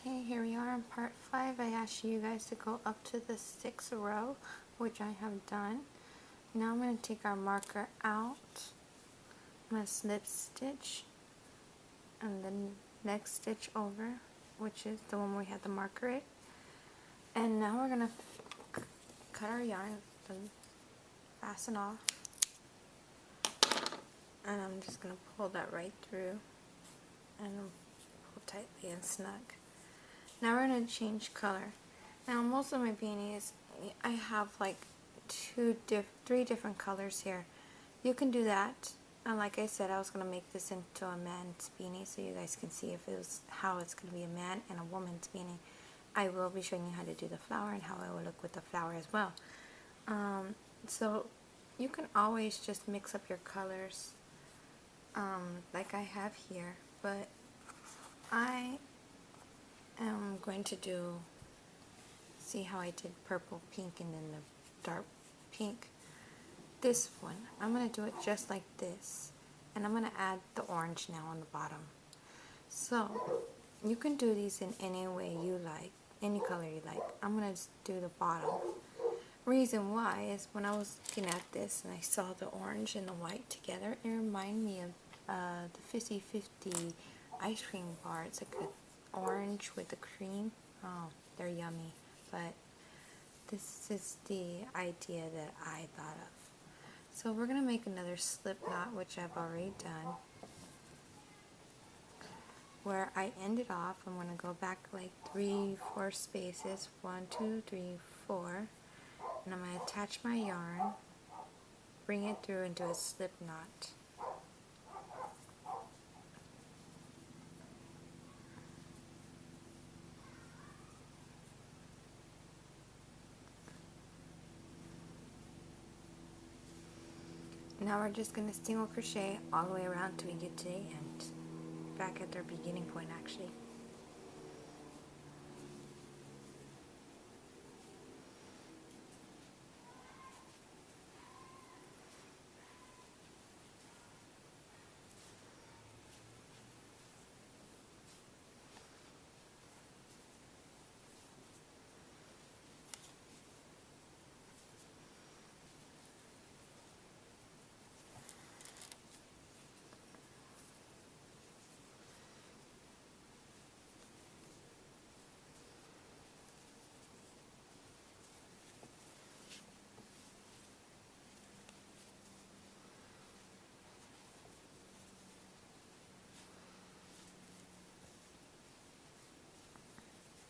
Okay, here we are in part 5. I asked you guys to go up to the 6th row, which I have done. Now I'm going to take our marker out. I'm going to slip stitch and then next stitch over, which is the one we had the marker in. And now we're going to cut our yarn and fasten off. And I'm just going to pull that right through and pull tightly and snug. Now we're going to change color. Now most of my beanies, I have like three different colors here. You can do that. And like I said, I was going to make this into a man's beanie so you guys can see if it was how it's going to be a man and a woman's beanie. I will be showing you how to do the flower and how it will look with the flower as well. So you can always just mix up your colors like I have here, but I am going to see how I did purple, pink, and then the dark pink. This one, I'm going to do it just like this, and I'm going to add the orange now on the bottom. So you can do these in any way you like, any color you like. I'm going to do the bottom. Reason why is when I was looking at this and I saw the orange and the white together, it reminded me of the 50-50 ice cream bar. It's like an orange with the cream. Oh, they're yummy. But this is the idea that I thought of. So we're going to make another slip knot, which I've already done. Where I ended off, I'm going to go back like 3-4 spaces. 1, 2, 3, 4. And I'm going to attach my yarn, bring it through and do a slip knot. Now we're just going to single crochet all the way around till we get to the end, back at their beginning point actually.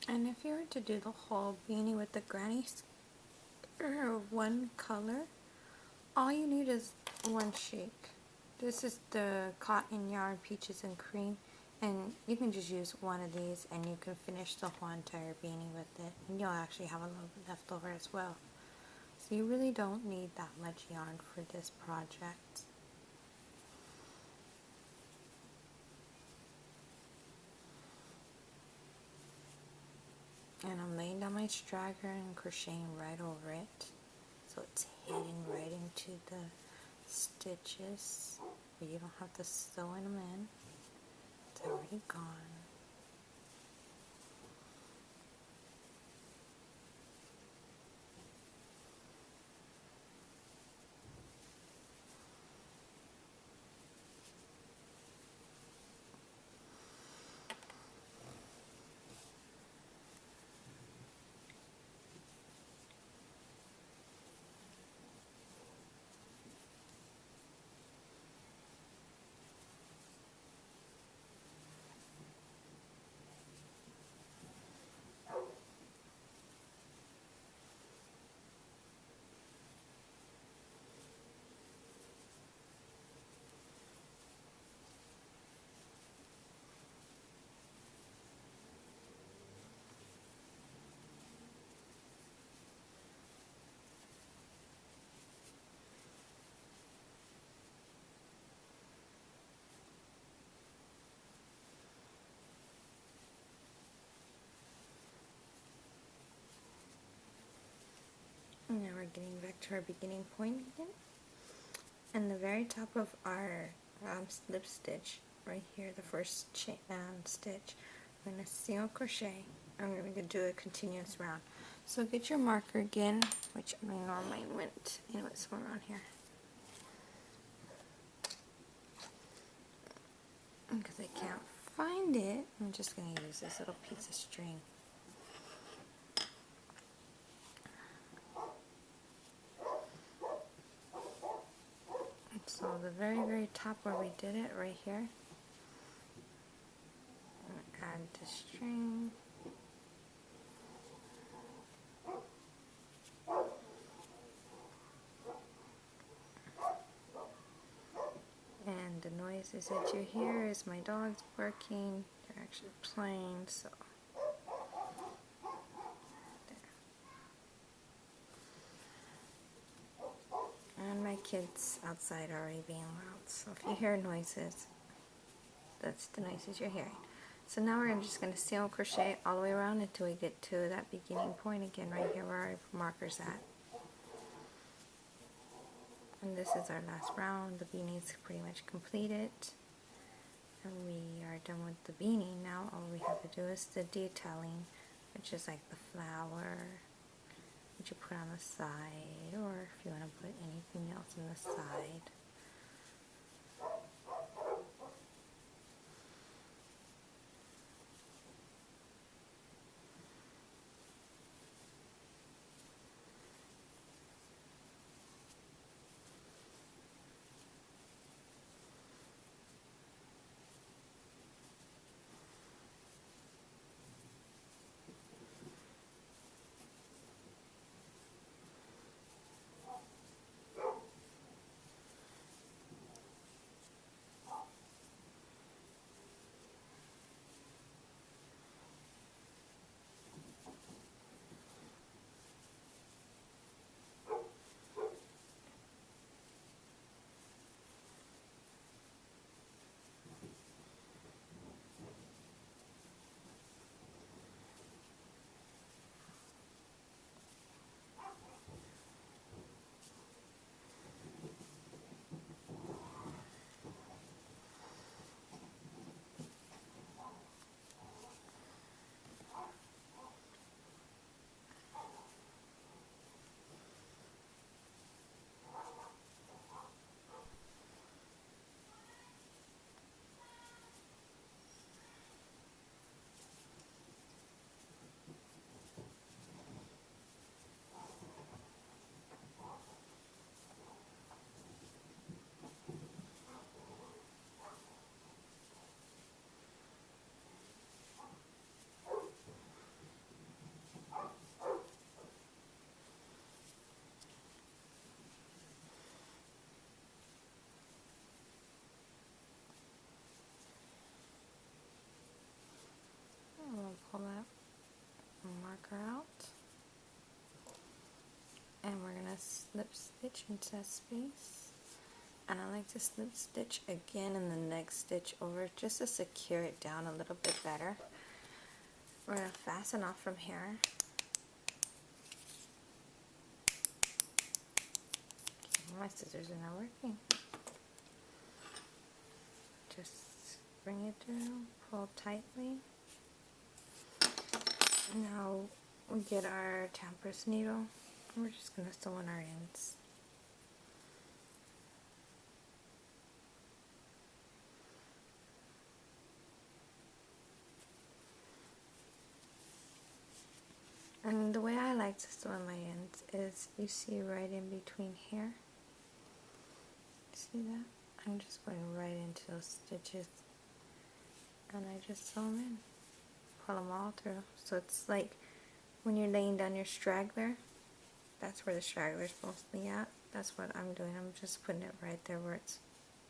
And if you were to do the whole beanie with the granny or one color, all you need is one shake. This is the cotton yarn peaches and cream, and you can just use one of these and you can finish the whole entire beanie with it, and you'll actually have a little bit left over as well. So you really don't need that much yarn for this project. And I'm laying down my straggler and crocheting right over it, so it's hidden right into the stitches, but you don't have to sew them in. It's already gone. And now we're getting back to our beginning point again. And the very top of our slip stitch, right here, the first stitch, I'm going to single crochet. I'm going to do a continuous round. So get your marker again, which I normally went, somewhere around here. Because I can't find it, I'm just going to use this little piece of string. So the very, very top where we did it, right here, add the string. And the noises that you hear is my dogs barking. They're actually playing, so. There. And my kids outside are already being loud, so if you hear noises, that's the noises you're hearing. So now we're just going to single crochet all the way around until we get to that beginning point again, right here where our marker's at. And this is our last round. The beanie's pretty much completed. And we are done with the beanie. Now all we have to do is the detailing, which is like the flower, which you put on the side, or if you want to put anything else on the side. We'll pull that marker out, and we're going to slip stitch into that space, and I like to slip stitch again in the next stitch over just to secure it down a little bit better. We're going to fasten off from here. Okay, my scissors are not working. Just bring it through, pull tightly. Now we get our tempest needle, and we're just going to sew on our ends. And the way I like to sew on my ends is, you see right in between here, see that? I'm just going right into those stitches, and I just sew them in. Pull them all through. So it's like when you're laying down your straggler, that's where the straggler is mostly at. That's what I'm doing. I'm just putting it right there where it's,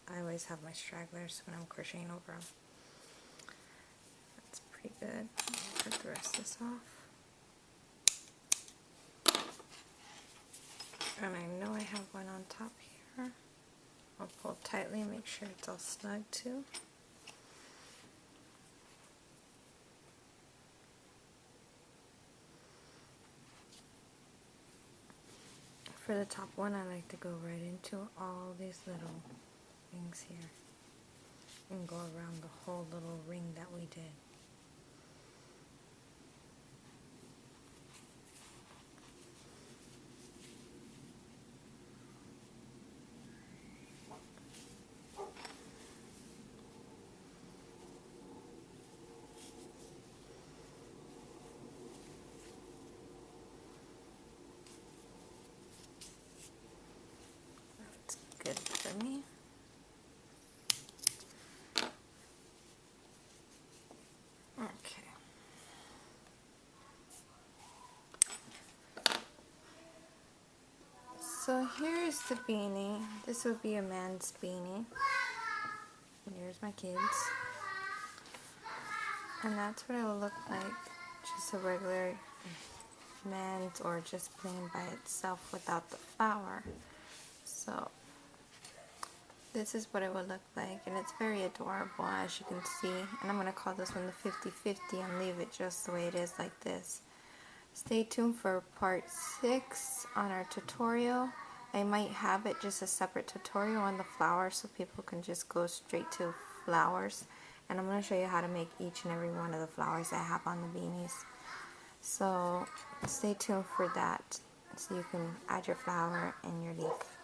I always have my stragglers when I'm crocheting over them. That's pretty good. Cut the rest of this off. And I know I have one on top here. I'll pull tightly and make sure it's all snug too. For the top one, I like to go right into all these little things here and go around the whole little ring that we did. for me. Okay. So here's the beanie. This would be a man's beanie. And here's my kids. And that's what it will look like. Just a regular man's, or just plain by itself without the flower. So this is what it would look like, and it's very adorable, as you can see. And I'm going to call this one the 50-50 and leave it just the way it is, like this. Stay tuned for part 6 on our tutorial. I might have it just a separate tutorial on the flowers so people can just go straight to flowers. And I'm going to show you how to make each and every one of the flowers I have on the beanies. So stay tuned for that so you can add your flower and your leaf.